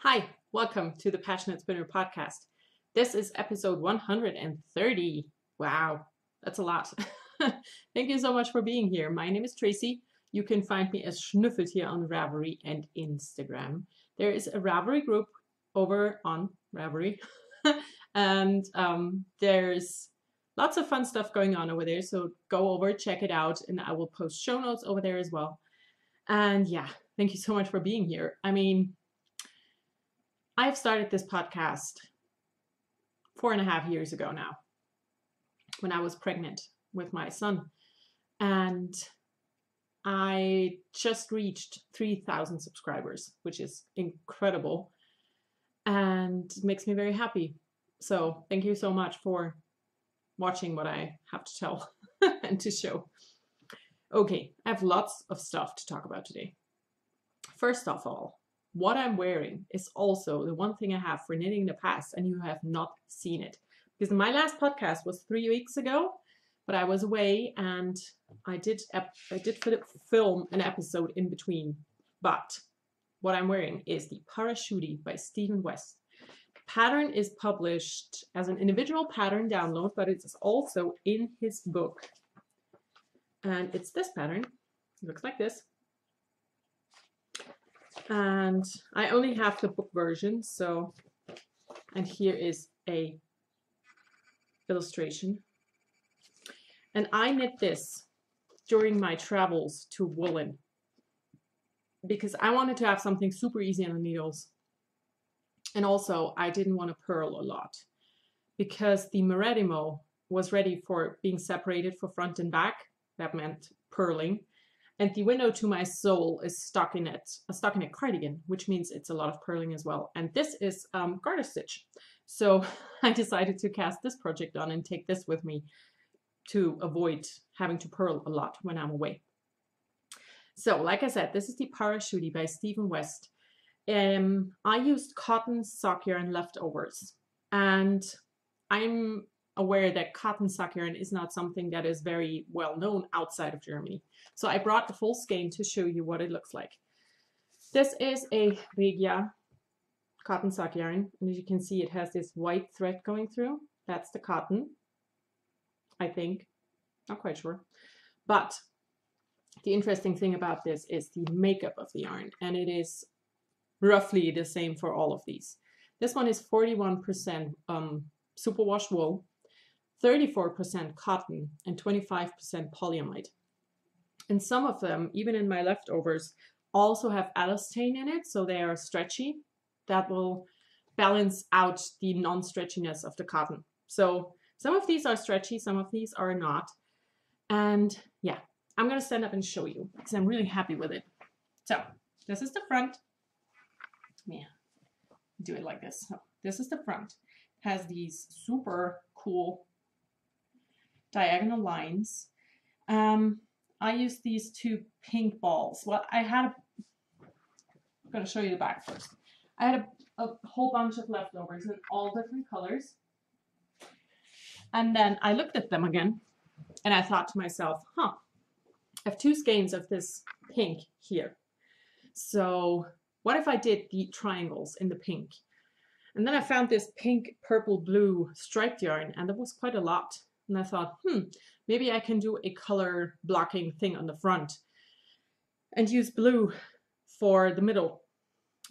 Hi, welcome to the Passionate Spinner podcast. This is episode 130. Wow, that's a lot. Thank you so much for being here. My name is Tracy. You can find me as Schnüffelt here on Ravelry and Instagram. There is a Ravelry group over on Ravelry, and there's lots of fun stuff going on over there. So go over, check it out, and I will post show notes over there as well. And yeah, thank you so much for being here. I've started this podcast 4.5 years ago now, when I was pregnant with my son. And I just reached 3,000 subscribers, which is incredible and makes me very happy. So thank you so much for watching what I have to tell and to show. Okay, I have lots of stuff to talk about today. First of all, what I'm wearing is also the one thing I have for knitting in the past, and you have not seen it. Because my last podcast was 3 weeks ago, but I was away and I did film an episode in between. But what I'm wearing is the PassioKnit by Stephen West. The pattern is published as an individual pattern download, but it's also in his book. And it's this pattern. It looks like this. And I only have the book version, and here is a illustration. And I knit this during my travels to woolen because I wanted to have something super easy on the needles. And also I didn't want to purl a lot because the Meredimo was ready for being separated for front and back. That meant purling. And the window to my sole is stuck in a cardigan, which means it's a lot of purling as well. And this is garter stitch. So I decided to cast this project on and take this with me to avoid having to purl a lot when I'm away. So like I said, this is the PassioKnit by Stephen West. I used cotton sock yarn leftovers, and I'm aware that cotton sock yarn is not something that is very well known outside of Germany. So I brought the full skein to show you what it looks like. This is a Regia cotton sock yarn, and as you can see, it has this white thread going through. That's the cotton, I think. Not quite sure. But the interesting thing about this is the makeup of the yarn, and it is roughly the same for all of these. This one is 41% superwash wool, 34% cotton, and 25% polyamide. And some of them, even in my leftovers, also have elastane in it, so they are stretchy. That will balance out the non-stretchiness of the cotton. So some of these are stretchy, some of these are not. And yeah, I'm going to stand up and show you because I'm really happy with it. So this is the front. Yeah, do it like this. So this is the front. It has these super cool diagonal lines. I used these two pink balls. Well, I'm going to show you the back first. I had a whole bunch of leftovers in all different colors. And then I looked at them again and I thought to myself, I have 2 skeins of this pink here. So what if I did the triangles in the pink? And then I found this pink, purple, blue striped yarn, and there was quite a lot. And I thought, maybe I can do a color blocking thing on the front and use blue for the middle.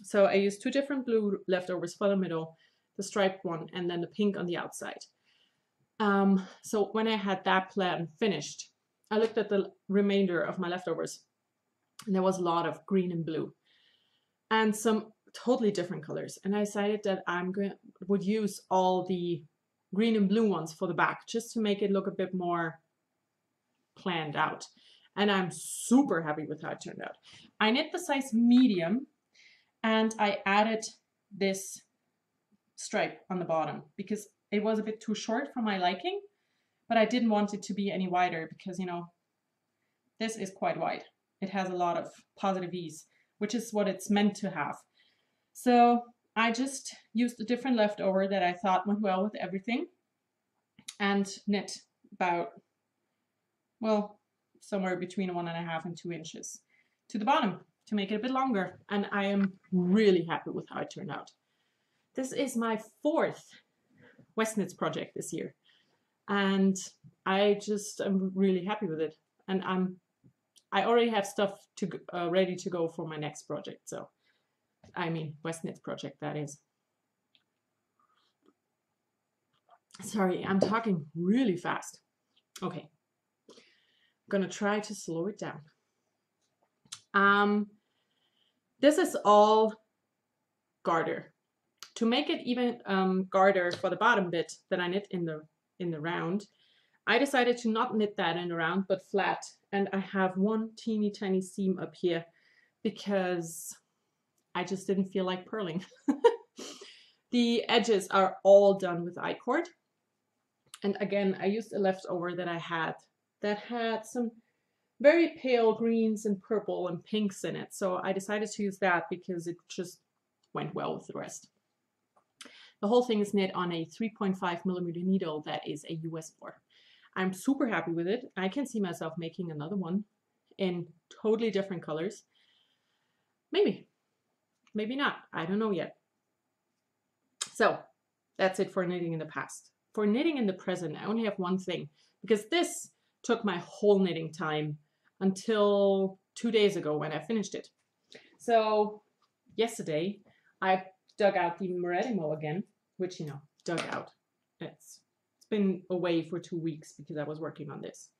So I used 2 different blue leftovers for the middle, the striped one, and then the pink on the outside. So when I had that plan finished, I looked at the remainder of my leftovers, and there was a lot of green and blue and some totally different colors. And I decided that would use all the green and blue ones for the back just to make it look a bit more planned out. And I'm super happy with how it turned out. I knit the size medium and I added this stripe on the bottom because it was a bit too short for my liking, but I didn't want it to be any wider because, you know, this is quite wide. It has a lot of positive ease, which is what it's meant to have. So I just used a different leftover that I thought went well with everything and knit about, well, somewhere between 1.5 and 2 inches to the bottom. to make it a bit longer, and I am really happy with how it turned out. This is my 4th West-knits project this year, and I just am really happy with it, and I already have stuff to ready to go for my next project. So I mean West-knits project, that is. Sorry, I'm talking really fast. Okay, I'm gonna try to slow it down. This is all garter. To make it even garter for the bottom bit that I knit in the round, I decided to not knit that in the round but flat, and I have one teeny tiny seam up here because I just didn't feel like purling. The edges are all done with I-cord, and again I used a leftover that I had that had some very pale greens and purple and pinks in it, so I decided to use that because it just went well with the rest. The whole thing is knit on a 3.5mm needle that is a US 4. I'm super happy with it. I can see myself making another one in totally different colors. Maybe, maybe not. I don't know yet. So that's it for knitting in the past. For knitting in the present, I only have one thing, because this took my whole knitting time until 2 days ago when I finished it. So yesterday I dug out the Meredimo again, which, you know, dug out. It's been away for 2 weeks because I was working on this.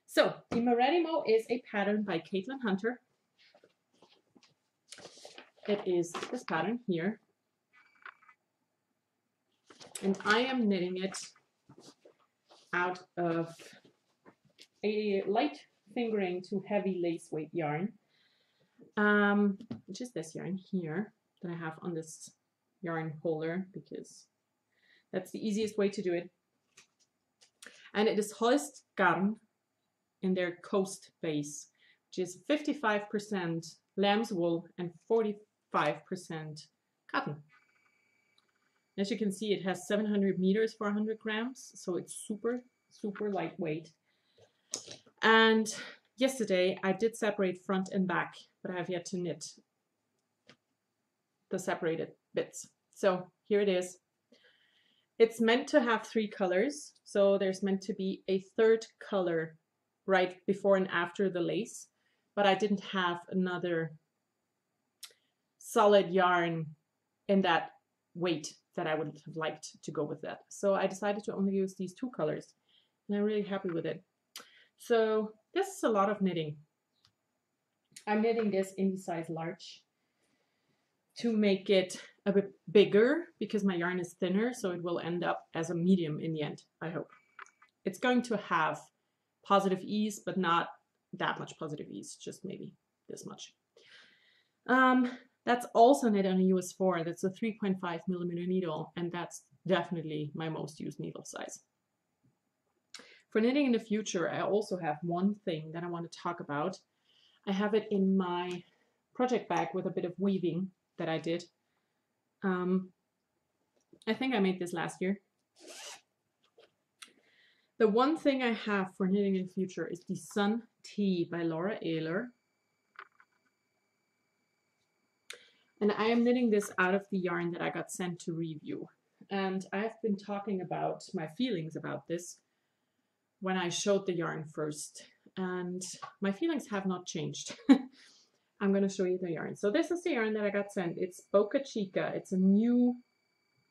So the Meredimo is a pattern by Caitlin Hunter. It is this pattern here. And I am knitting it out of a light fingering to heavy lace weight yarn, which is this yarn here that I have on this yarn holder because that's the easiest way to do it. And it is Holst Garn in their Coast base, which is 55% lamb's wool and 45% cotton. As you can see, it has 700 meters for 100 grams, so it's super, super lightweight. And yesterday I did separate front and back, but I have yet to knit the separated bits. So here it is. It's meant to have 3 colors, so there's meant to be a 3rd color right before and after the lace, but I didn't have another solid yarn in that weight that I would have liked to go with that. So I decided to only use these 2 colors, and I'm really happy with it. So this is a lot of knitting. I'm knitting this in the size large to make it a bit bigger because my yarn is thinner, so it will end up as a medium in the end, I hope. It's going to have positive ease, but not that much positive ease, just maybe this much. That's also knit on a US 4. That's a 3.5mm needle, and that's definitely my most used needle size. For knitting in the future, I also have one thing that I want to talk about. I have it in my project bag with a bit of weaving that I did. I think I made this last year. The one thing I have for knitting in the future is the Sun Tea by Laura Ehler. And I am knitting this out of the yarn that I got sent to review. And I've been talking about my feelings about this when I showed the yarn first. And my feelings have not changed. I'm going to show you the yarn. So this is the yarn that I got sent. It's Boca Chica. It's a new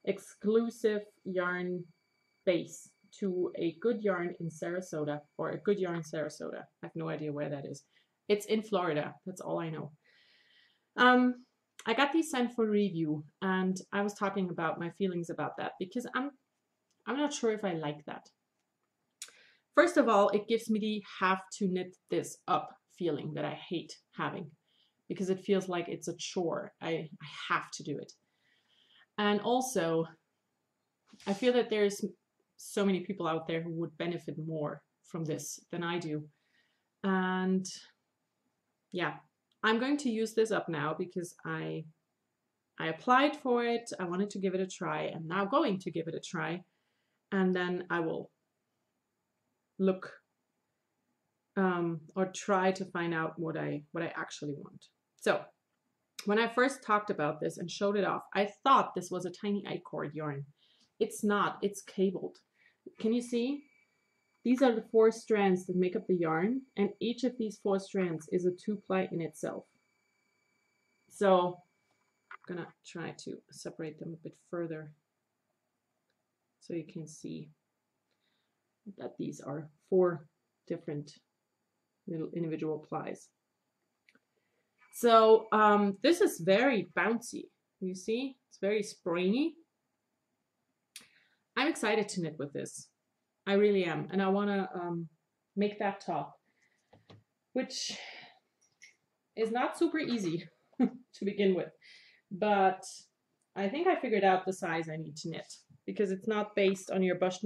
exclusive yarn base to a Good Yarn in Sarasota, or a Good Yarn Sarasota. I have no idea where that is. It's in Florida. That's all I know. I got these sent for review, and I was talking about my feelings about that because I'm not sure if I like that. First of all, it gives me the have to knit this up feeling that I hate having, because it feels like it's a chore. I have to do it. And also, I feel that there's so many people out there who would benefit more from this than I do. And yeah, I'm going to use this up now because I applied for it. I wanted to give it a try. I'm now going to give it a try. And then I will look or try to find out what I actually want. So when I first talked about this and showed it off, I thought this was a tiny I-cord yarn. It's not, it's cabled. Can you see? These are the 4 strands that make up the yarn, and each of these 4 strands is a 2-ply in itself. So I'm gonna try to separate them a bit further so you can see that these are 4 different little individual plies. So this is very bouncy. You see, it's very springy. I'm excited to knit with this. I really am, and I want to make that top, which is not super easy to begin with, but I think I figured out the size I need to knit, because it's not based on your bust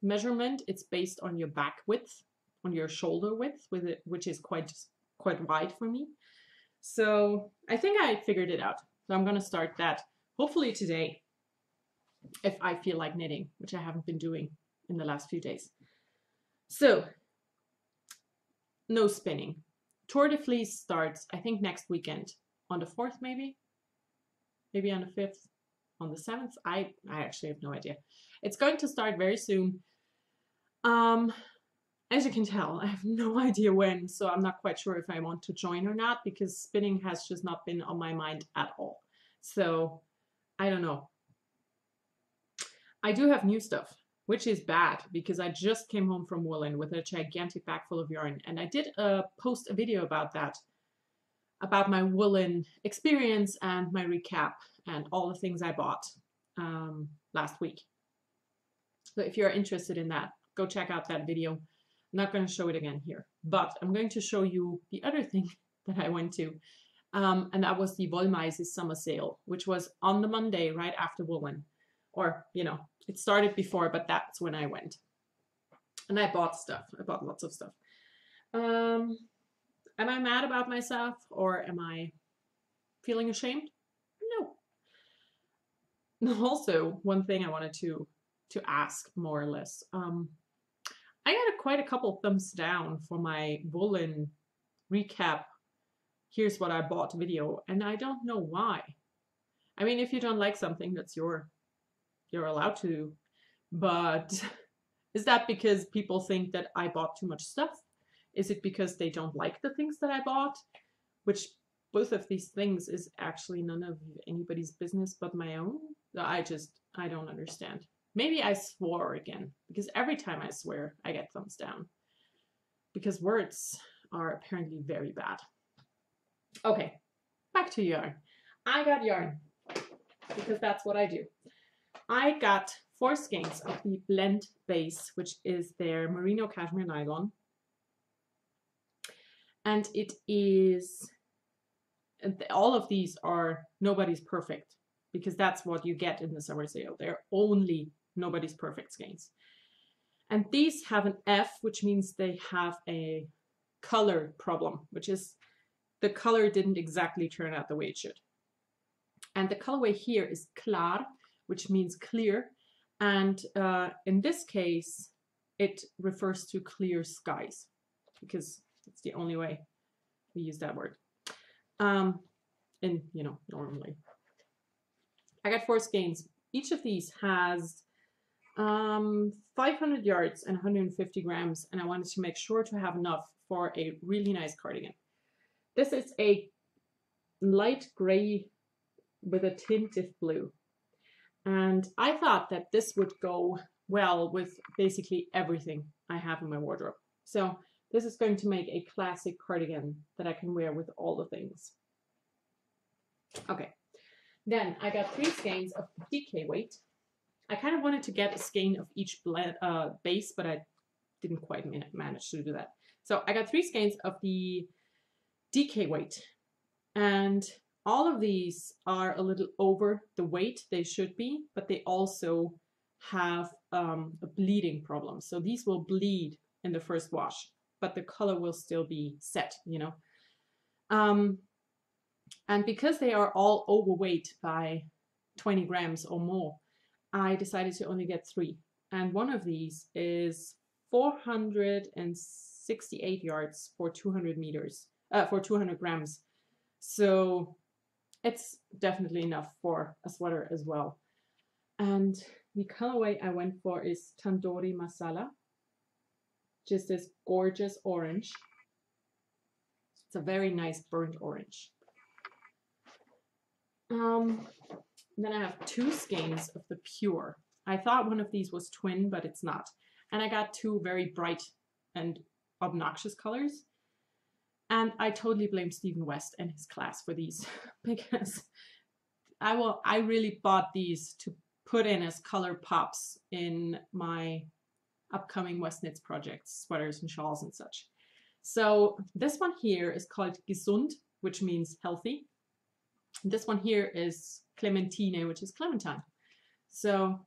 measurement. It's based on your back width, on your shoulder width, with it, which is quite wide for me. So I think I figured it out. So I'm going to start that hopefully today, if I feel like knitting, which I haven't been doing in the last few days. So no spinning. Tour de Fleece starts, I think, next weekend on the 4th, maybe on the 5th, on the 7th. I actually have no idea. It's going to start very soon. As you can tell, I have no idea when, so I'm not quite sure if I want to join or not, because spinning has just not been on my mind at all. So I don't know. I do have new stuff, which is bad, because I just came home from woolen with a gigantic bag full of yarn, and I did post a video about that, about my woolen experience and my recap and all the things I bought last week. So if you're interested in that, go check out that video. I'm not going to show it again here, but I'm going to show you the other thing that I went to, and that was the Wollmeise's summer sale, which was on the Monday right after woolen. Or, you know, it started before, but that's when I went. And I bought stuff. I bought lots of stuff. Am I mad about myself, or am I feeling ashamed? No. Also, one thing I wanted to ask, more or less. I got quite a couple thumbs down for my woolen recap, here's what I bought video, and I don't know why. I mean, if you don't like something, that's you're allowed to, but is that because people think that I bought too much stuff? Is it because they don't like the things that I bought? Which both of these things is actually none of anybody's business but my own. I don't understand. Maybe I swore again, because every time I swear, I get thumbs down, because words are apparently very bad. Okay, back to yarn. I got yarn, because that's what I do. I got 4 skeins of the blend base, which is their merino cashmere nylon. And it is, all of these are nobody's perfect, because that's what you get in the summer sale. They're only nobody's perfect skeins. And these have an F, which means they have a color problem, which is the color didn't exactly turn out the way it should. And the colorway here is klar, which means clear, and in this case it refers to clear skies, because it's the only way we use that word. And you know, normally. I got 4 skeins. Each of these has 500 yards and 150 grams, and I wanted to make sure to have enough for a really nice cardigan. This is a light gray with a tint of blue. And I thought that this would go well with basically everything I have in my wardrobe. So this is going to make a classic cardigan that I can wear with all the things. Okay, then I got 3 skeins of DK weight. I kind of wanted to get a skein of each base, but I didn't quite manage to do that. So I got 3 skeins of the DK weight, and all of these are a little over the weight they should be, but they also have a bleeding problem. So these will bleed in the first wash, but the color will still be set, you know. And because they are all overweight by 20 grams or more, I decided to only get 3. And one of these is 468 yards for 200 meters. for 200 grams. So it's definitely enough for a sweater as well. And the colorway I went for is Tandoori Masala, just this gorgeous orange. It's a very nice burnt orange. Then I have 2 skeins of the Pure. I thought one of these was twin, but it's not. And I got 2 very bright and obnoxious colors. And I totally blame Stephen West and his class for these because I really bought these to put in as color pops in my upcoming West Knits projects, sweaters and shawls and such. So this one here is called Gesund, which means healthy. This one here is Clementine, which is clementine. So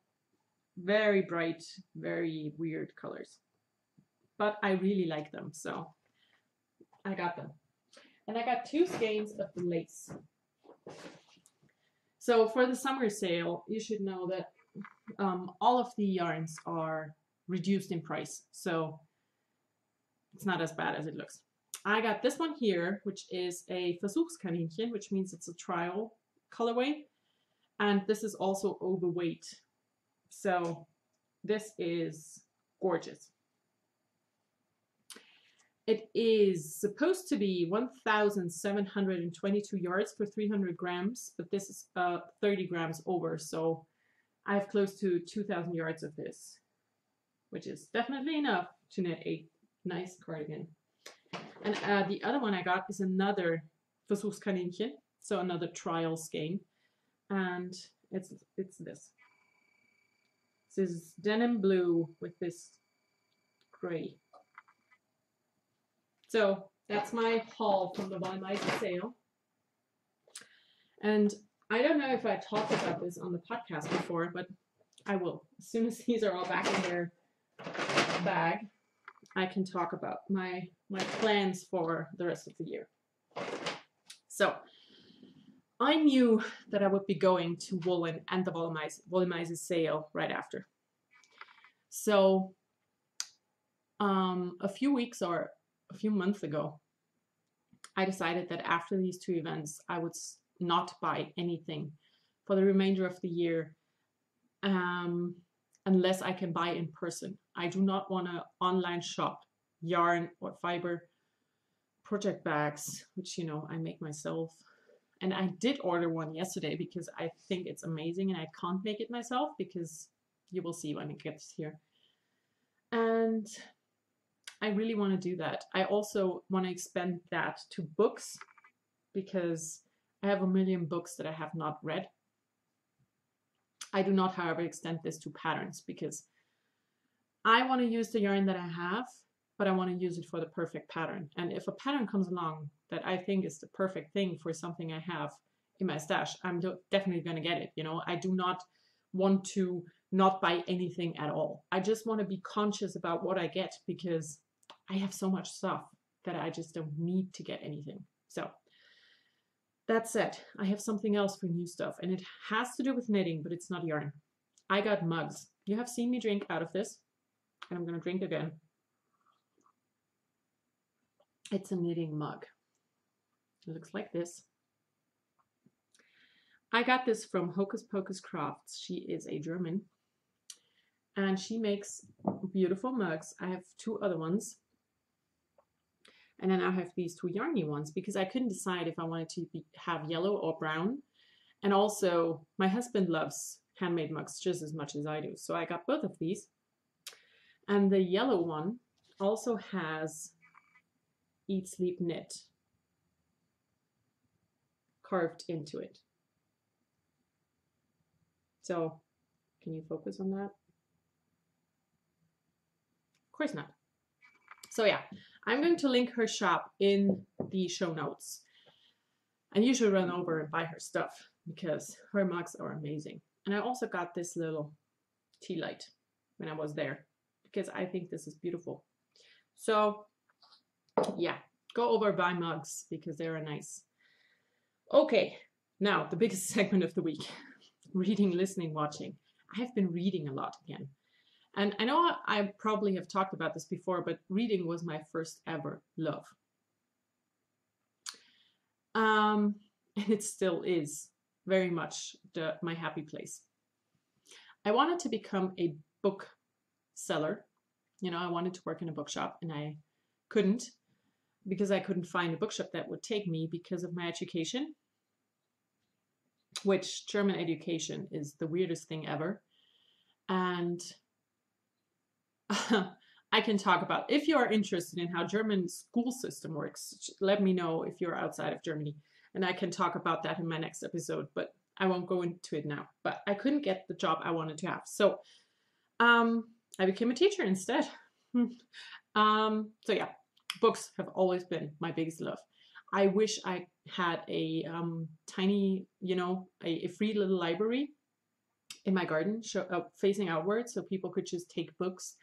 very bright, very weird colors. But I really like them, so I got them. And I got 2 skeins of the lace. So for the summer sale, you should know that all of the yarns are reduced in price. So it's not as bad as it looks. I got this one here, which is a Versuchskaninchen, which means it's a trial colorway. And this is also overweight. So this is gorgeous. It is supposed to be 1,722 yards for 300 grams, but this is 30 grams over. So I have close to 2,000 yards of this, which is definitely enough to knit a nice cardigan. And the other one I got is another Versuchskaninchen, so another trial skein, and it's this. This is denim blue with this gray. So that's my haul from the Wollmeise sale. And I don't know if I talked about this on the podcast before, but I will. As soon as these are all back in their bag, I can talk about my plans for the rest of the year. So I knew that I would be going to Woolen and the Wollmeise sale right after. So a few weeks or a few months ago, I decided that after these 2 events, I would not buy anything for the remainder of the year unless I can buy in person. I do not want to online shop yarn or fiber project bags, which, you know, I make myself. And I did order one yesterday because I think it's amazing and I can't make it myself because you will see when it gets here. And I really want to do that. I also want to expand that to books because I have a million books that I have not read. I do not, however, extend this to patterns because I want to use the yarn that I have, but I want to use it for the perfect pattern. And if a pattern comes along that I think is the perfect thing for something I have in my stash, I'm definitely going to get it. You know, I do not want to not buy anything at all. I just want to be conscious about what I get because I have so much stuff that I just don't need to get anything. So that said, I have something else for new stuff, and it has to do with knitting, but it's not yarn. I got mugs. You have seen me drink out of this, and I'm going to drink again. It's a knitting mug. It looks like this. I got this from Hocus Pocus Crafts. She is a German, and she makes beautiful mugs. I have 2 other ones. And then I have these 2 yarny ones because I couldn't decide if I wanted to have yellow or brown. And also my husband loves handmade mugs just as much as I do. So I got both of these. And the yellow one also has Eat, Sleep, Knit carved into it. So can you focus on that? Of course not. So yeah, I'm going to link her shop in the show notes. And you should run over and buy her stuff because her mugs are amazing. And I also got this little tea light when I was there because I think this is beautiful. So yeah, go over buy mugs because they are nice. Okay, now the biggest segment of the week. Reading, listening, watching. I have been reading a lot again. And I know I probably have talked about this before, but reading was my first ever love. And it still is very much my happy place. I wanted to become a book seller. You know, I wanted to work in a bookshop, and I couldn't, because I couldn't find a bookshop that would take me because of my education, which German education is the weirdest thing ever. And I can talk about, if you are interested in how German school system works, let me know if you're outside of Germany, and I can talk about that in my next episode, but I won't go into it now. But I couldn't get the job I wanted to have. So I became a teacher instead. So yeah, books have always been my biggest love. I wish I had a tiny, you know, a free little library in my garden facing outwards, so people could just take books.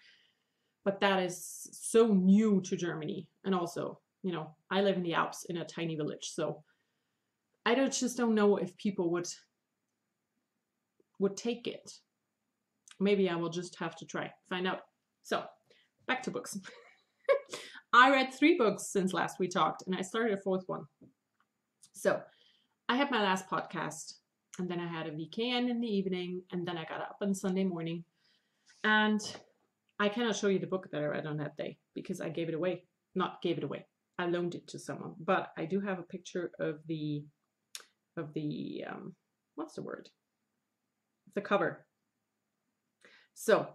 But that is so new to Germany. And also, you know, I live in the Alps in a tiny village, so I just don't know if people would take it. Maybe I will just have to find out. So back to books. I read 3 books since last we talked, and I started a 4th one. So I had my last podcast, and then I had a VKN in the evening, and then I got up on Sunday morning. And I cannot show you the book that I read on that day because I gave it away. Not gave it away. I loaned it to someone. But I do have a picture of the what's the word? The cover. So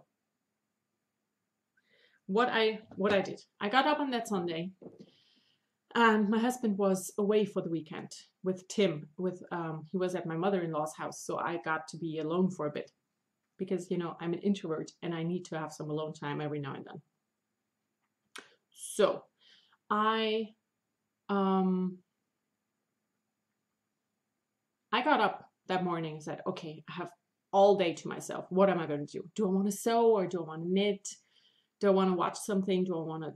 what I did, I got up on that Sunday, and my husband was away for the weekend with Tim. He was at my mother-in-law's house, so I got to be alone for a bit because, you know, I'm an introvert and I need to have some alone time every now and then. So I got up that morning and said, okay, I have all day to myself. What am I going to do? Do I want to sew, or do I want to knit? Do I want to watch something? Do I want to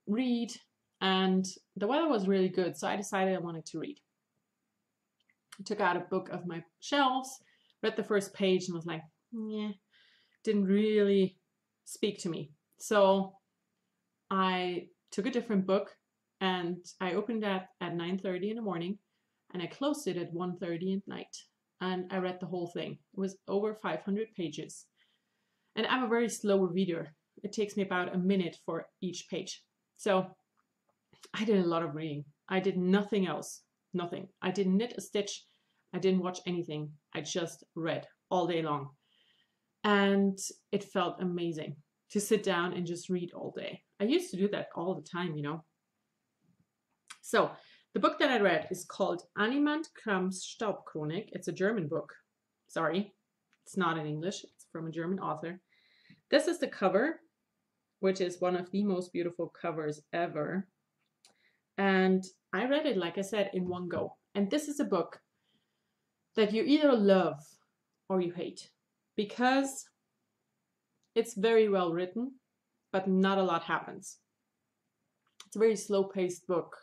read? And the weather was really good, so I decided I wanted to read. I took out a book of my shelves, read the first page, and was like, yeah, didn't really speak to me. So I took a different book, and I opened that at 9:30 in the morning, and I closed it at 1:30 at night. And I read the whole thing. It was over 500 pages. And I'm a very slow reader. It takes me about a minute for each page. So I did a lot of reading. I did nothing else. Nothing. I didn't knit a stitch. I didn't watch anything. I just read all day long. And it felt amazing to sit down and just read all day. I used to do that all the time, you know. So the book that I read is called Animant Krams Staubchronik. It's a German book. Sorry, it's not in English. It's from a German author. This is the cover, which is one of the most beautiful covers ever. And I read it, like I said, in one go. And this is a book that you either love or you hate, because it's very well written, but not a lot happens. It's a very slow-paced book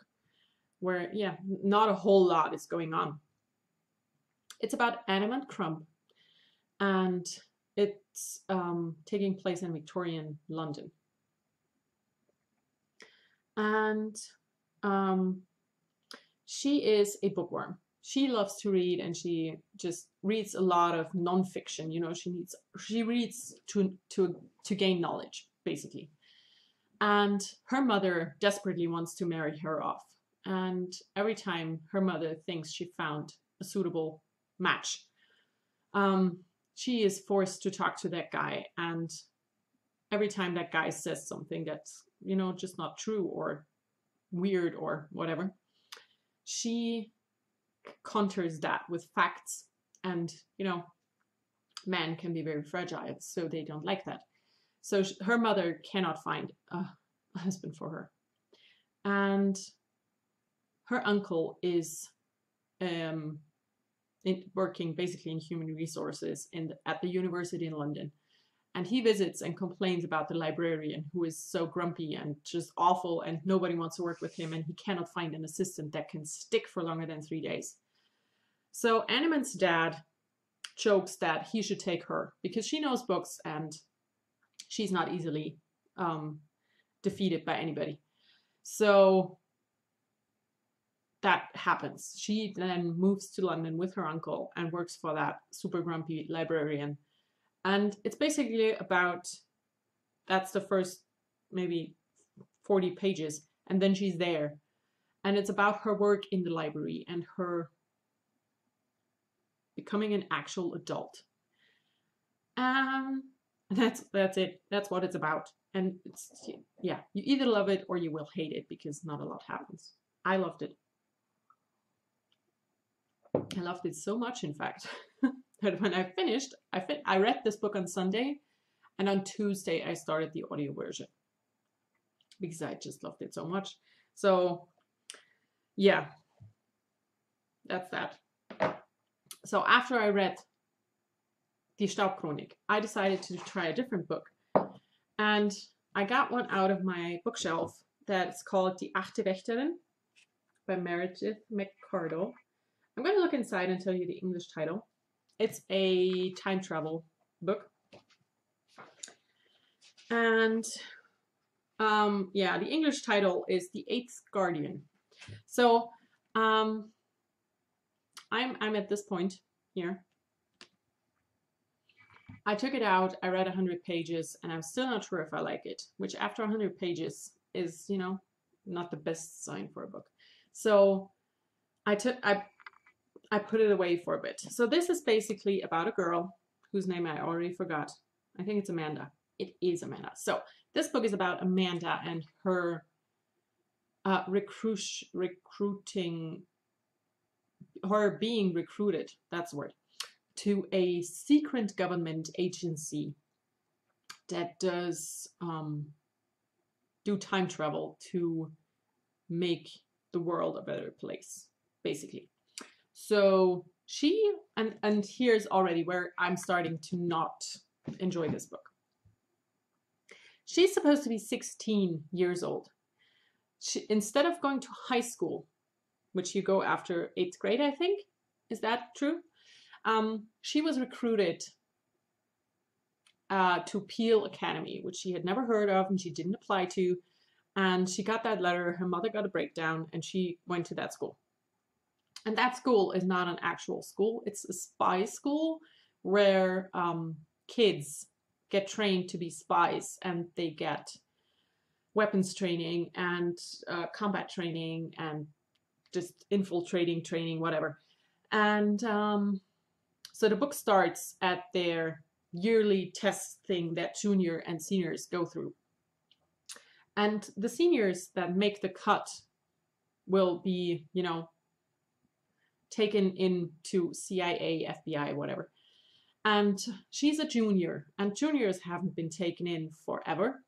where, yeah, not a whole lot is going on. It's about Animant Crumb, and it's taking place in Victorian London. And she is a bookworm. She loves to read, and she just reads a lot of nonfiction. You know, she reads to gain knowledge, basically. And her mother desperately wants to marry her off. And every time her mother thinks she found a suitable match, she is forced to talk to that guy. And every time that guy says something that's, you know, just not true or weird or whatever, she counters that with facts. And, you know, men can be very fragile, so they don't like that. So her mother cannot find a husband for her. And her uncle is working basically in human resources at the university in London. And he visits and complains about the librarian, who is so grumpy and just awful, and nobody wants to work with him, and he cannot find an assistant that can stick for longer than 3 days. So Animant's dad jokes that he should take her because she knows books and she's not easily defeated by anybody. So that happens. She then moves to London with her uncle and works for that super grumpy librarian. And it's basically about, that's the first maybe 40 pages. And then she's there. And it's about her work in the library and her becoming an actual adult. That's it. That's what it's about. And it's, yeah, you either love it or you will hate it because not a lot happens. I loved it. I loved it so much, in fact, that when I finished, I read this book on Sunday, and on Tuesday I started the audio version because I just loved it so much. So yeah, that's that. So after I read Die Staubchronik, I decided to try a different book, and I got one out of my bookshelf that's called Die Achte Wächterin by Meredith McCardle. I'm going to look inside and tell you the English title. It's a time travel book. And yeah, the English title is The Eighth Guardian. So I'm at this point here. I took it out, I read 100 pages, and I'm still not sure if I like it, which after 100 pages is, you know, not the best sign for a book. So I put it away for a bit. So this is basically about a girl whose name I already forgot. I think it's Amanda. It is Amanda. So this book is about Amanda and her recruiting, her being recruited, that's the word, to a secret government agency that does do time travel to make the world a better place, basically. So she, and here's already where I'm starting to not enjoy this book. She's supposed to be 16 years old. She, instead of going to high school, which you go after 8th grade, I think, is that true? She was recruited to Peel Academy, which she had never heard of and she didn't apply to. And she got that letter, her mother got a breakdown, and she went to that school. And that school is not an actual school. It's a spy school where kids get trained to be spies, and they get weapons training and combat training and just infiltrating training, whatever. And so the book starts at their yearly test thing that junior and seniors go through. And the seniors that make the cut will be, you know, taken into CIA, FBI, whatever. And she's a junior, and juniors haven't been taken in forever.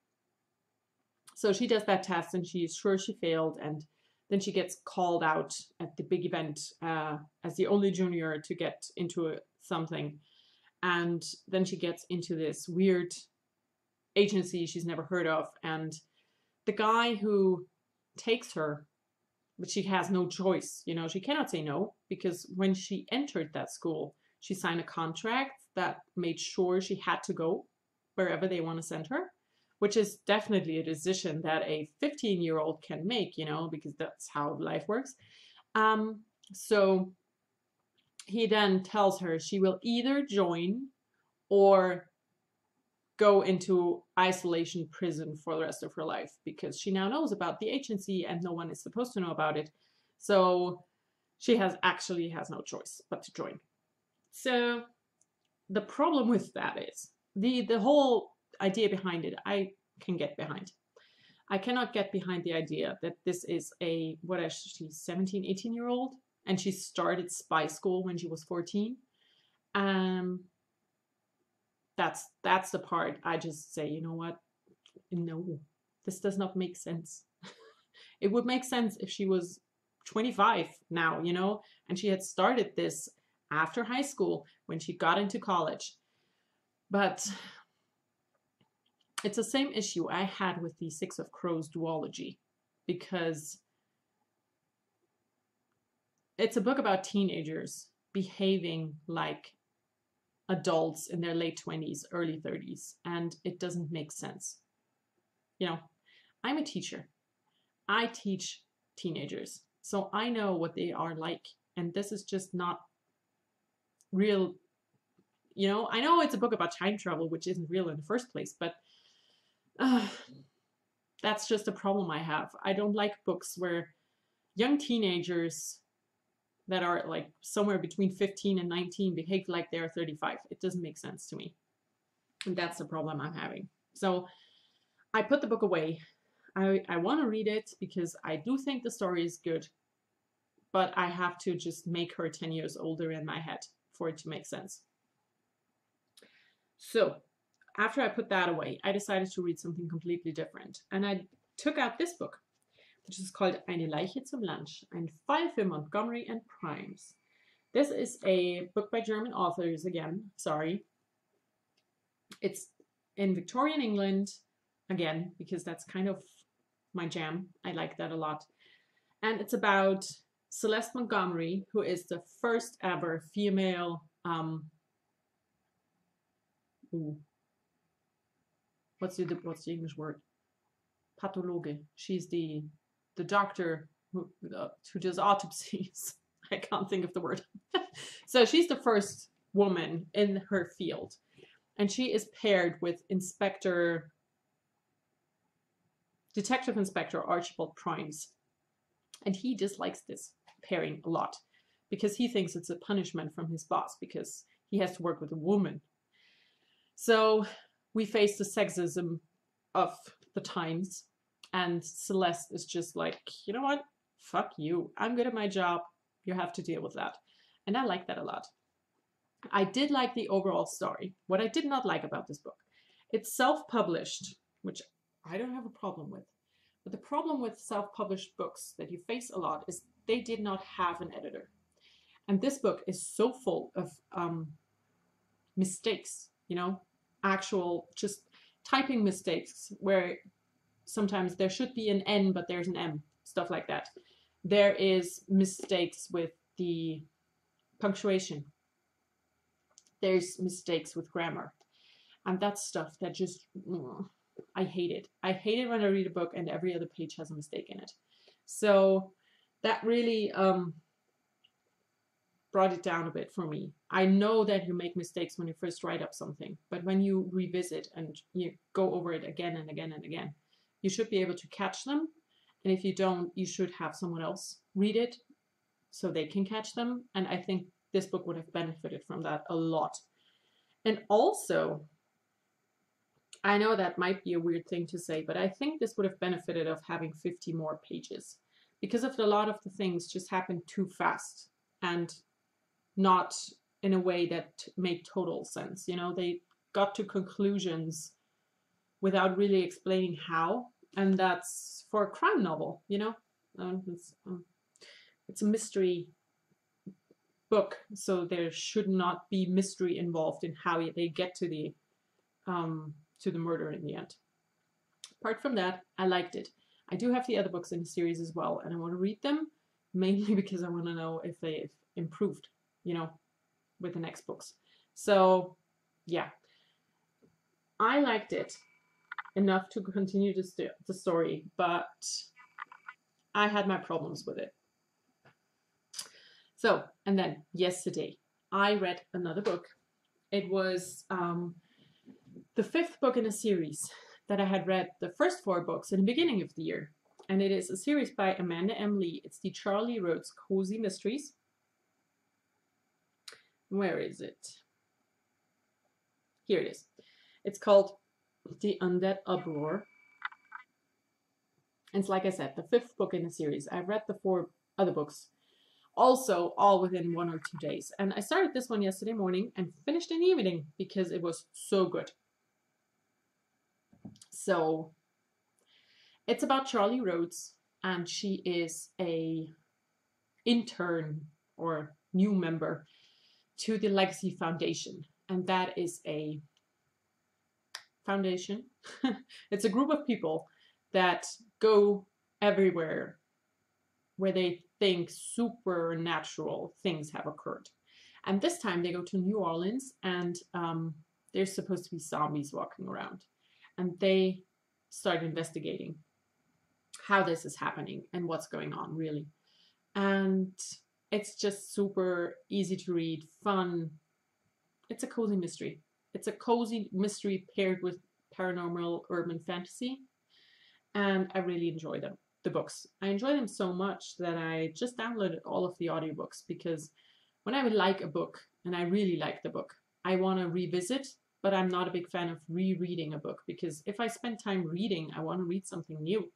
So she does that test and she's sure she failed, and then she gets called out at the big event as the only junior to get into something. And then she gets into this weird agency she's never heard of. And the guy who takes her, but she has no choice, you know, she cannot say no, because when she entered that school, she signed a contract that made sure she had to go wherever they want to send her, which is definitely a decision that a 15-year-old can make, you know, because that's how life works. So he then tells her she will either join or go into isolation prison for the rest of her life, because she now knows about the agency and no one is supposed to know about it. So she has no choice but to join. So the problem with that is the whole idea behind it, I can get behind. I cannot get behind the idea that this is a, what is she, 17, 18-year-old, and she started spy school when she was 14. That's the part I just say, you know what? No, this does not make sense. It would make sense if she was 25 now, you know, and she had started this after high school when she got into college. But it's the same issue I had with the Six of Crows duology, because it's a book about teenagers behaving like adults in their late 20s, early 30s, and it doesn't make sense. You know, I'm a teacher. I teach teenagers. So I know what they are like. And this is just not real. You know, I know it's a book about time travel, which isn't real in the first place, but that's just a problem I have. I don't like books where young teenagers that are like somewhere between 15 and 19 behave like they're 35. It doesn't make sense to me. And that's the problem I'm having. So I put the book away. I want to read it because I do think the story is good, but I have to just make her 10 years older in my head for it to make sense. So after I put that away, I decided to read something completely different. And I took out this book, which is called Eine Leiche zum Lunch, ein Fall für Montgomery and Primes. This is a book by German authors again, sorry. It's in Victorian England, again, because that's kind of my jam. I like that a lot. And it's about Celeste Montgomery, who is the first ever female, what's the English word? Pathologe. She's the doctor who does autopsies. I can't think of the word. So she's the first woman in her field. And she is paired with Detective Inspector Archibald Primes. And he dislikes this pairing a lot because he thinks it's a punishment from his boss because he has to work with a woman. So we face the sexism of the times, and Celeste is just like, you know what? Fuck you. I'm good at my job. You have to deal with that. And I like that a lot. I did like the overall story. What I did not like about this book, it's self-published, which I don't have a problem with. But the problem with self-published books that you face a lot is they did not have an editor. And this book is so full of mistakes, you know, actual just typing mistakes where sometimes there should be an N, but there's an M, stuff like that. There is mistakes with the punctuation. There's mistakes with grammar. And that's stuff that just, I hate it. I hate it when I read a book and every other page has a mistake in it. So that really brought it down a bit for me. I know that you make mistakes when you first write up something, but when you revisit and you go over it again and again and again, you should be able to catch them. And if you don't, you should have someone else read it so they can catch them. And I think this book would have benefited from that a lot. And also, I know that might be a weird thing to say, but I think this would have benefited of having 50 more pages because of a lot of the things just happened too fast and not in a way that made total sense. You know, they got to conclusions without really explaining how, and that's for a crime novel, you know. It's a mystery book, so there should not be mystery involved in how they get to the murder in the end. Apart from that, I liked it. I do have the other books in the series as well, and I want to read them mainly because I want to know if they've improved, you know, with the next books. So yeah, I liked it enough to continue the story, but I had my problems with it. So, and then yesterday I read another book. It was the 5th book in a series that I had read the first 4 books in the beginning of the year. And it is a series by Amanda M. Lee. It's the Charlie Rhodes Cozy Mysteries. Where is it? Here it is. It's called The Undead Uproar. And it's like I said, the 5th book in the series. I've read the 4 other books also all within 1 or 2 days. And I started this one yesterday morning and finished in the evening because it was so good. So it's about Charlie Rhodes, and she is a intern or new member to the Legacy Foundation. And that is a foundation. It's a group of people that go everywhere where they think supernatural things have occurred. And this time they go to New Orleans, and there's supposed to be zombies walking around. And they start investigating how this is happening and what's going on, really. and it's just super easy to read, fun. It's a cozy mystery. It's a cozy mystery paired with paranormal urban fantasy, and I really enjoy them. The books. I enjoy them so much that I just downloaded all of the audiobooks, because when I would like a book and I really like the book, I want to revisit, but I'm not a big fan of rereading a book, because if I spend time reading, I want to read something new.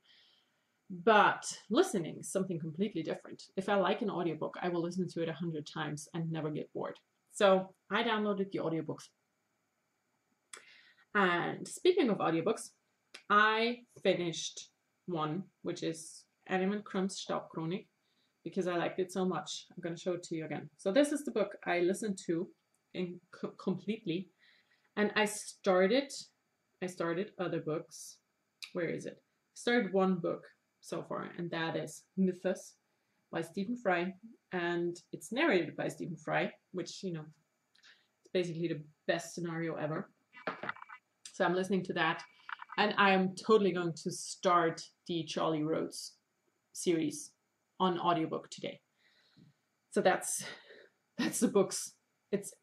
But listening is something completely different. If I like an audiobook, I will listen to it 100 times and never get bored. So I downloaded the audiobooks. And speaking of audiobooks, I finished one, which is Animal Crumb's Staubchronik, because I liked it so much. I'm going to show it to you again. So this is the book I listened to completely. And I started other books. Where is it? I started one book so far, and that is Mythos by Stephen Fry. And it's narrated by Stephen Fry, which, you know, it's basically the best scenario ever. So I'm listening to that. And I am totally going to start the Charlie Rhodes series on audiobook today. So that's the books. It's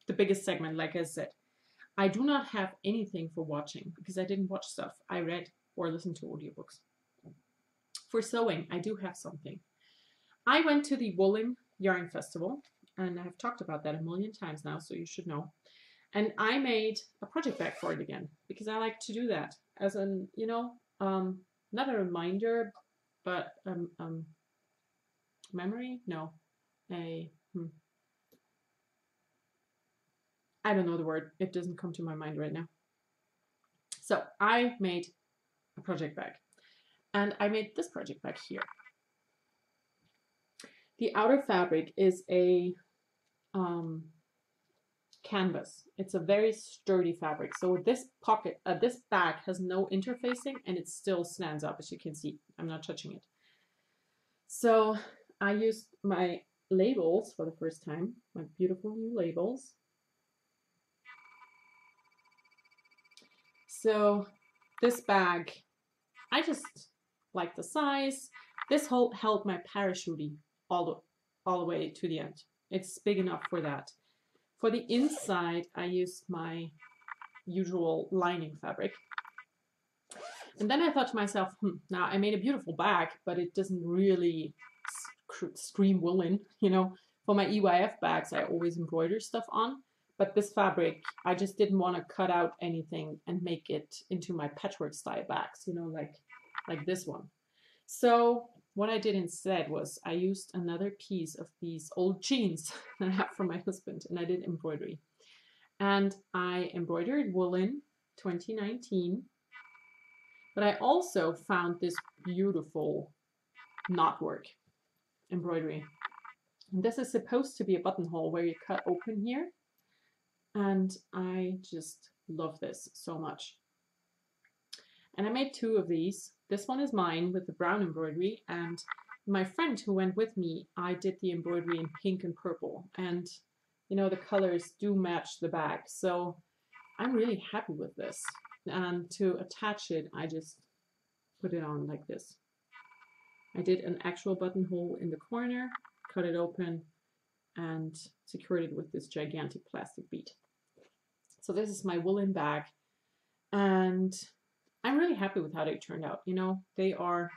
the biggest segment, like I said. I do not have anything for watching, because I didn't watch stuff. I read or listened to audiobooks. For sewing, I do have something. I went to the Woolen Yarn Festival, and I've talked about that a million times now, so you should know. And I made a project bag for it again, because I like to do that as an, you know, not a reminder, but memory? No, I don't know the word. It doesn't come to my mind right now. So I made a project bag, and I made this project bag here. The outer fabric is a canvas. It's a very sturdy fabric. So this pocket, this bag has no interfacing, and it still stands up, as you can see. I'm not touching it. So I used my labels for the first time, my beautiful new labels. So this bag, I just like the size. This held my parachute all the way to the end. It's big enough for that. For the inside, I used my usual lining fabric. And then I thought to myself, now I made a beautiful bag, but it doesn't really scream woolen. You know, for my EYF bags, I always embroider stuff on. But this fabric, I just didn't want to cut out anything and make it into my patchwork style bags, you know, like this one. So what I did instead was I used another piece of these old jeans that I have from my husband, and I did embroidery. And I embroidered woolen 2019, but I also found this beautiful knotwork embroidery. And this is supposed to be a buttonhole where you cut open here. And I just love this so much. And I made two of these. This one is mine with the brown embroidery, and my friend who went with me, I did the embroidery in pink and purple. And you know, the colors do match the bag. So I'm really happy with this. And to attach it, I just put it on like this. I did an actual buttonhole in the corner, cut it open, and secured it with this gigantic plastic bead. So this is my woolen bag, and I'm really happy with how they turned out. You know, they are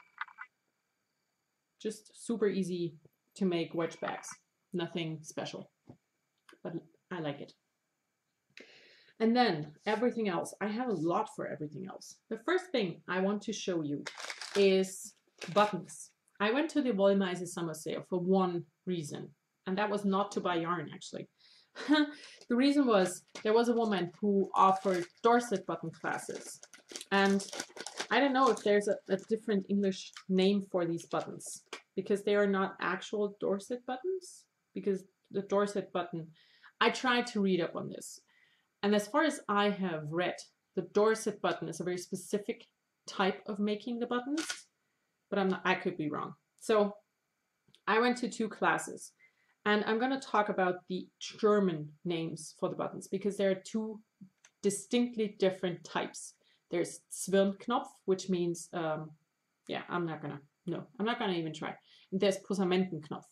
just super easy to make wedge bags. Nothing special, but I like it. And then everything else, I have a lot for everything else. The first thing I want to show you is buttons. I went to the Wollmeise summer sale for one reason, and that was not to buy yarn, actually. The reason was there was a woman who offered Dorset button classes, and I don't know if there's a different English name for these buttons, because they are not actual Dorset buttons, because the Dorset button, I tried to read up on this, and as far as I have read, the Dorset button is a very specific type of making the buttons, but I could be wrong. So I went to two classes. And I'm going to talk about the German names for the buttons, because there are two distinctly different types. There's Zwirnknopf, which means, I'm not going to even try. There's Posamentenknopf.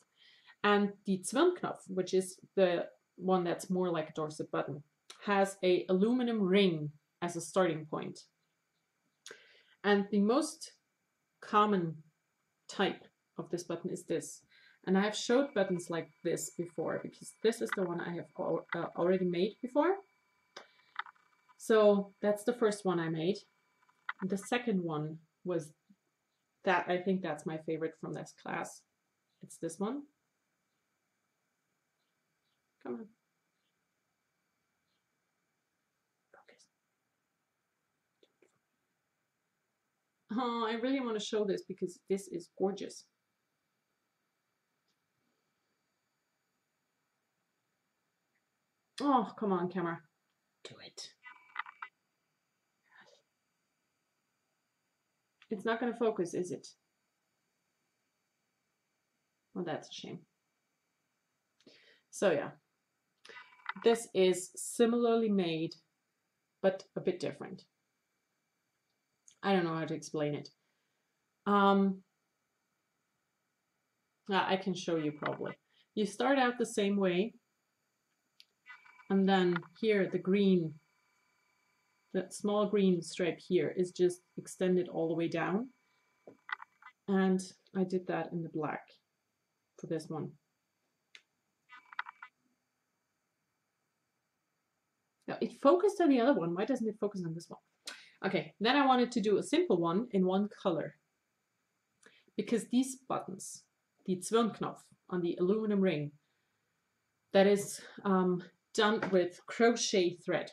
And the Zwirnknopf, which is the one that's more like a dorset button, has a aluminum ring as a starting point. And the most common type of this button is this. And I have showed buttons like this before because this is the one I have already made before. So that's the first one I made. The second one was that, I think that's my favorite from this class. It's this one. Come on. Focus. Oh, I really want to show this because this is gorgeous. Oh, come on, camera. Do it. It's not going to focus, is it? Well, that's a shame. So yeah, this is similarly made, but a bit different. I don't know how to explain it. I can show you probably. You start out the same way, and then here the green, that small green stripe here is just extended all the way down. And I did that in the black for this one. Now it focused on the other one. Why doesn't it focus on this one? Okay, then I wanted to do a simple one in one color. Because these buttons, the Zwirnknopf on the aluminum ring, that is done with crochet thread,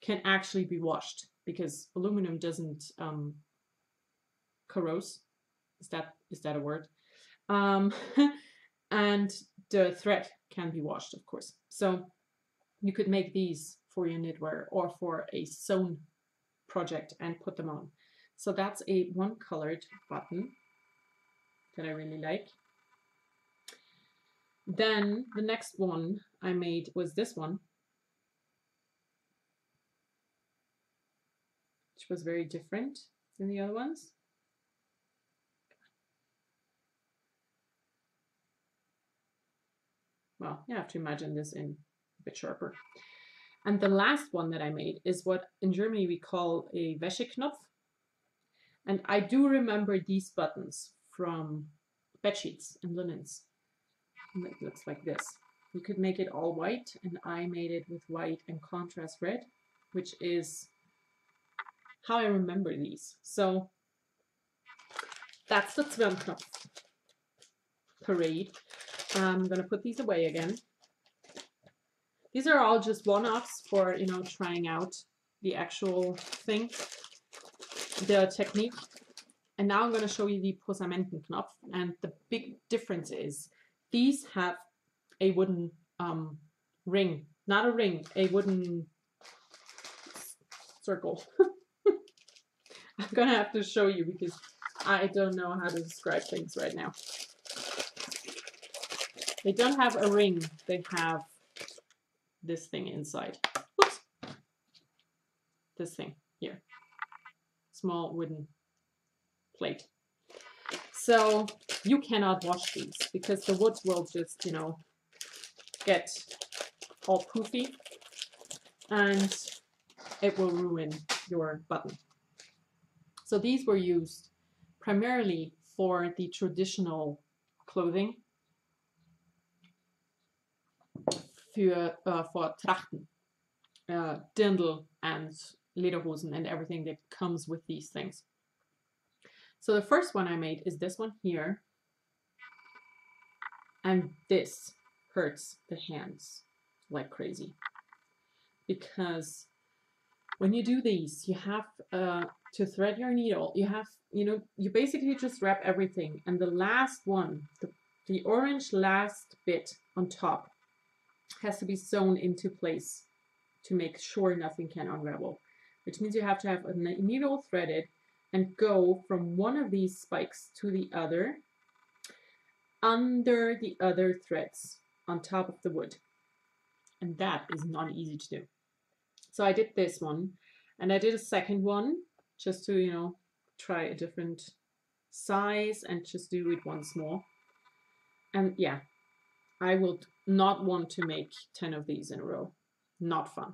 can actually be washed because aluminum doesn't corrode. Is that a word? And the thread can be washed, of course. So you could make these for your knitwear or for a sewn project and put them on. So that's a one-colored button that I really like. Then the next one I made was this one, which was very different than the other ones. Well, you have to imagine this in a bit sharper. And the last one that I made is what in Germany we call a Wäscheknopf. And I do remember these buttons from bedsheets and linens. And it looks like this. You could make it all white, and I made it with white and contrast red, which is how I remember these. So that's the Zwirnknopf parade. I'm gonna put these away again. These are all just one-offs for, you know, trying out the actual thing, the technique. And now I'm going to show you the Posamentenknopf. And the big difference is these have a wooden ring, not a ring, a wooden circle. I'm going to have to show you because I don't know how to describe things right now. They don't have a ring, they have this thing inside. Oops. This thing here. Small wooden plate. So you cannot wash these because the wood will just, you know, get all poofy and it will ruin your button. So these were used primarily for the traditional clothing. For Trachten, Dirndl and Lederhosen and everything that comes with these things. So the first one I made is this one here. And this hurts the hands like crazy. Because when you do these, you have to thread your needle. You have, you know, you basically just wrap everything. And the last one, the orange last bit on top, has to be sewn into place to make sure nothing can unravel, which means you have to have a needle threaded and go from one of these spikes to the other under the other threads on top of the wood. And that is not easy to do. So I did this one and I did a second one just to, you know, try a different size and just do it once more. And yeah, I would not want to make 10 of these in a row. Not fun.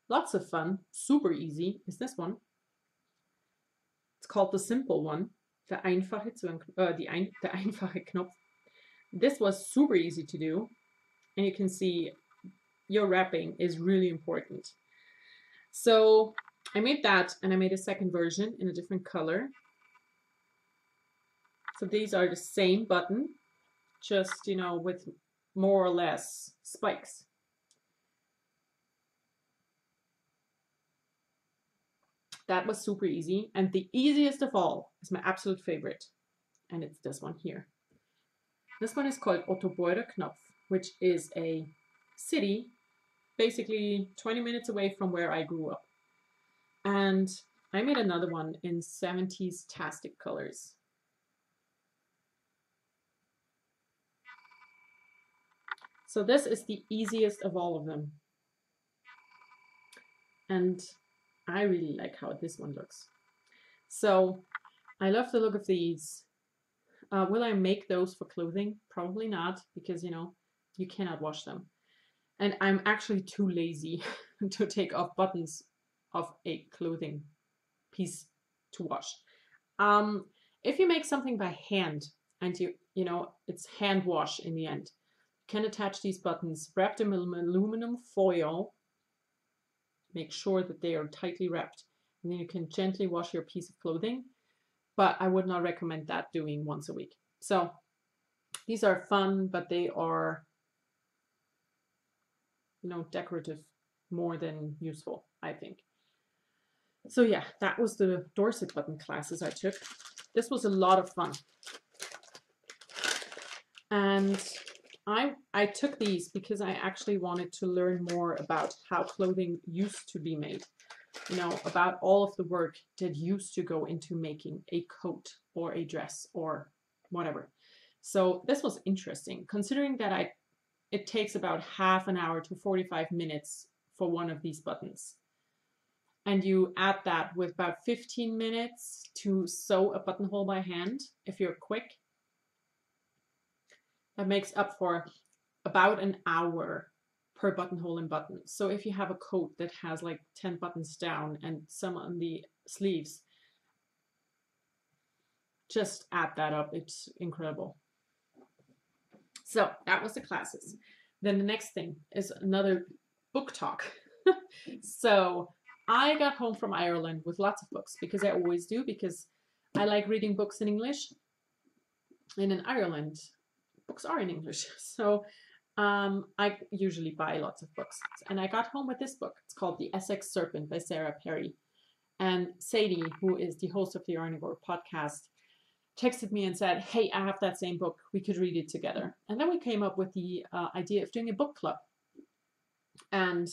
Lots of fun, super easy, is this one. It's called the simple one, der einfache Knopf. This was super easy to do, and you can see your wrapping is really important. So I made that, and I made a second version in a different color. So these are the same button, just, you know, with more or less spikes. That was super easy. And the easiest of all is my absolute favorite. And it's this one here. This one is called Knopf, which is a city basically 20 minutes away from where I grew up. And I made another one in 70s tastic colors. So this is the easiest of all of them. And I really like how this one looks. So I love the look of these. Will I make those for clothing? Probably not, because, you know, you cannot wash them. And I'm actually too lazy to take off buttons of a clothing piece to wash. If you make something by hand and you know, it's hand wash in the end, you can attach these buttons, wrap them in aluminum foil, make sure that they are tightly wrapped, and then you can gently wash your piece of clothing. But I would not recommend that doing once a week. So these are fun, but they are, you know, decorative more than useful, I think. So yeah, that was the Dorset button classes I took. This was a lot of fun. And I took these because I actually wanted to learn more about how clothing used to be made. You know, about all of the work that used to go into making a coat or a dress or whatever. So this was interesting, considering that it takes about half an hour to 45 minutes for one of these buttons. And you add that with about 15 minutes to sew a buttonhole by hand, if you're quick. That makes up for about an hour per buttonhole and button. So if you have a coat that has like 10 buttons down and some on the sleeves, just add that up. It's incredible. So that was the classes. Then the next thing is another book talk. So I got home from Ireland with lots of books, because I always do, because I like reading books in English. And in Ireland, books are in English. So I usually buy lots of books. And I got home with this book. It's called The Essex Serpent by Sarah Perry. And Sadie, who is the host of the Omnivore podcast, texted me and said, hey, I have that same book. We could read it together. And then we came up with the idea of doing a book club. And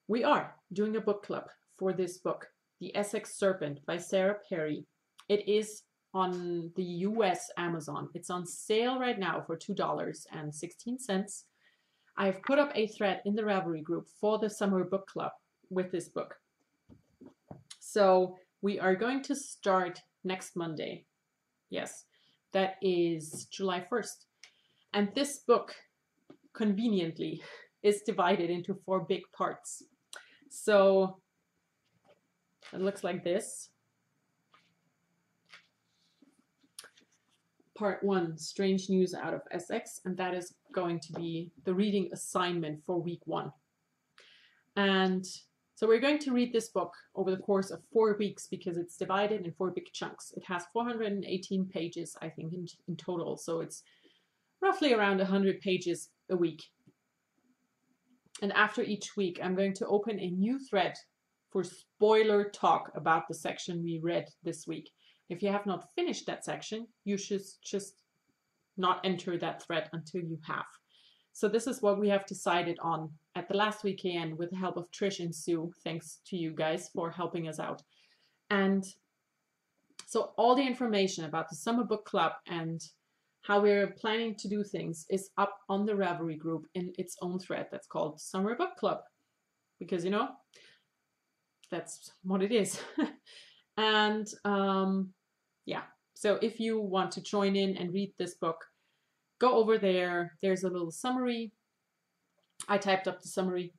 we are doing a book club for this book, The Essex Serpent by Sarah Perry. It is on the US Amazon. It's on sale right now for $2.16. I've put up a thread in the Ravelry group for the summer book club with this book. So we are going to start next Monday. Yes, that is July 1st. And this book, conveniently, is divided into 4 big parts. So it looks like this. Part 1, Strange News Out of Essex, and that is going to be the reading assignment for week 1. And so we're going to read this book over the course of 4 weeks, because it's divided in 4 big chunks. It has 418 pages, I think, in total. So it's roughly around 100 pages a week. And after each week, I'm going to open a new thread for spoiler talk about the section we read this week. If you have not finished that section, you should just not enter that thread until you have. So this is what we have decided on at the last weekend with the help of Trish and Sue. Thanks to you guys for helping us out. And so all the information about the summer book club and how we're planning to do things is up on the Ravelry group in its own thread that's called Summer Book Club. Because, you know, that's what it is. And yeah, So if you want to join in and read this book, go over there. There's a little summary. I typed up the summary,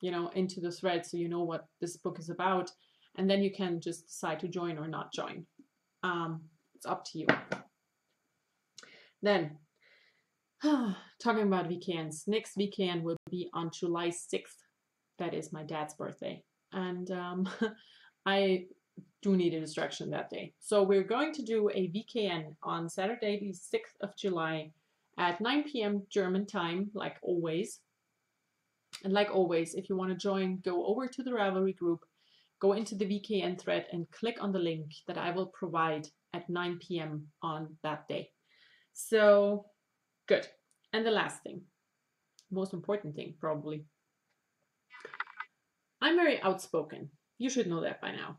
into the thread so you know what this book is about. And then you can just decide to join or not join. It's up to you. Then, talking about weekends. Next weekend will be on July 6th. That is my dad's birthday. And I do need a distraction that day. So we're going to do a VKN on Saturday, the 6th of July at 9 p.m. German time, like always. And like always, if you want to join, go over to the Ravelry group, go into the VKN thread and click on the link that I will provide at 9 p.m. on that day. So, good. And the last thing, most important thing probably. I'm very outspoken. You should know that by now.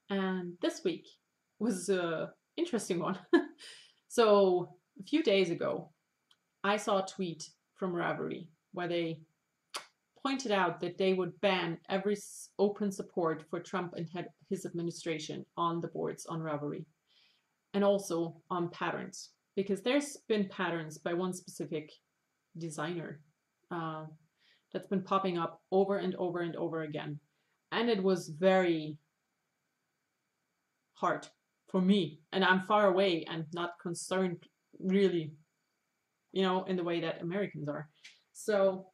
And this week was an interesting one. So a few days ago, I saw a tweet from Ravelry where they pointed out that they would ban every open support for Trump and his administration on the boards on Ravelry, and also on patterns, because there's been patterns by one specific designer that's been popping up over and over and over again. And it was very hard for me. And I'm far away and not concerned really, in the way that Americans are. So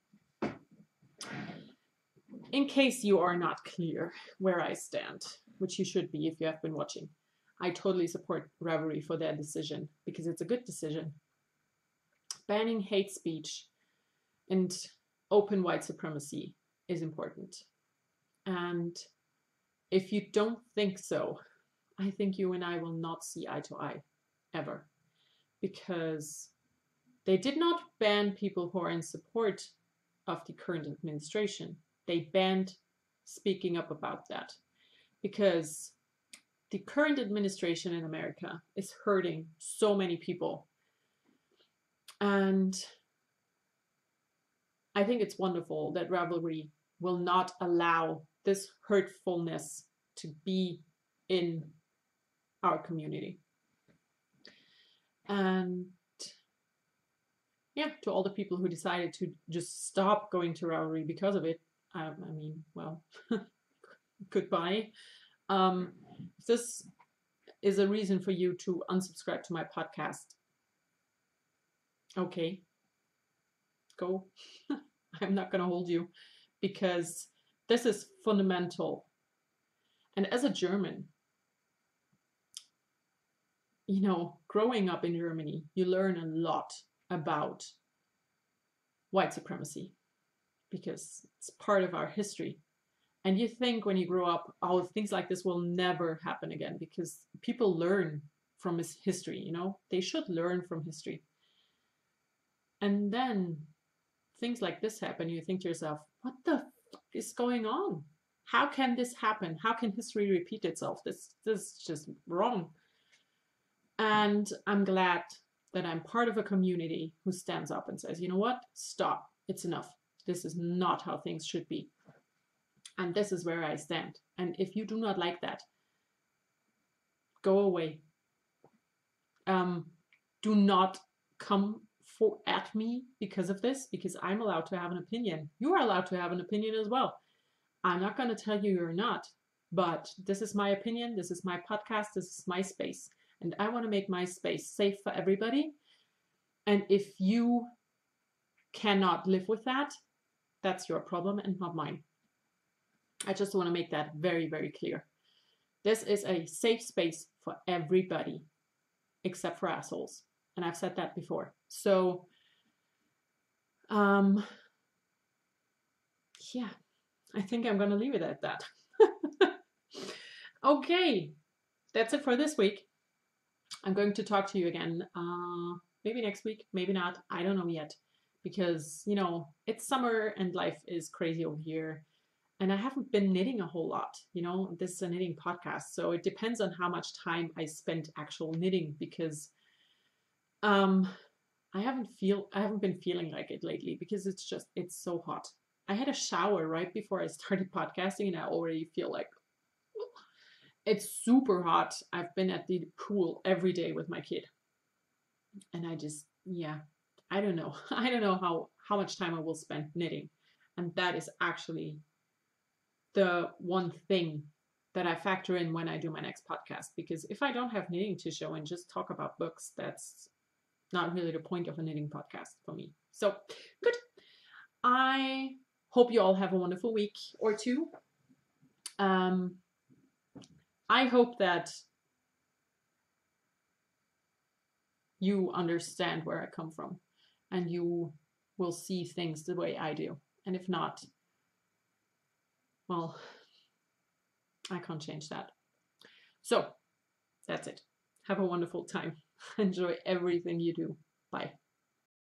in case you are not clear where I stand, which you should be if you have been watching, I totally support Ravelry for their decision because it's a good decision. Banning hate speech and open white supremacy is important. And if you don't think so, I think you and I will not see eye to eye ever, because they did not ban people who are in support of the current administration. They banned speaking up about that because the current administration in America is hurting so many people. And I think it's wonderful that Ravelry will not allow this hurtfulness to be in our community. And yeah, to all the people who decided to just stop going to Ravelry because of it, I mean, well, goodbye. If this is a reason for you to unsubscribe to my podcast, okay, go. I'm not going to hold you, because this is fundamental. And as a German, growing up in Germany, you learn a lot about white supremacy because it's part of our history. And you think when you grow up, oh, things like this will never happen again, because people learn from history, they should learn from history. And then things like this happen, you think to yourself, what the fuck is going on? How can this happen? How can history repeat itself? This is just wrong. And I'm glad that I'm part of a community who stands up and says, you know what? Stop. It's enough. This is not how things should be. And this is where I stand. And if you do not like that, go away. Do not come at me because of this, because I'm allowed to have an opinion. You are allowed to have an opinion as well. I'm not going to tell you you're not, but this is my opinion. This is my podcast. This is my space. And I want to make my space safe for everybody. And if you cannot live with that, that's your problem and not mine. I just want to make that very, very clear. This is a safe space for everybody, except for assholes. And I've said that before. So, yeah, I think I'm going to leave it at that. Okay, that's it for this week. I'm going to talk to you again, maybe next week, maybe not. I don't know yet, because, it's summer and life is crazy over here. And I haven't been knitting a whole lot, this is a knitting podcast. So it depends on how much time I spent actual knitting, because I haven't been feeling like it lately, because it's so hot. I had a shower right before I started podcasting and I already feel like It's super hot. I've been at the pool every day with my kid. And I just, yeah, I don't know. I don't know how much time I will spend knitting. And that is actually the one thing that I factor in when I do my next podcast. Because if I don't have knitting to show and just talk about books, that's not really the point of a knitting podcast for me. So good. I hope you all have a wonderful week or two. I hope that you understand where I come from and you will see things the way I do. And if not, well, I can't change that. So that's it. Have a wonderful time. Enjoy everything you do. Bye.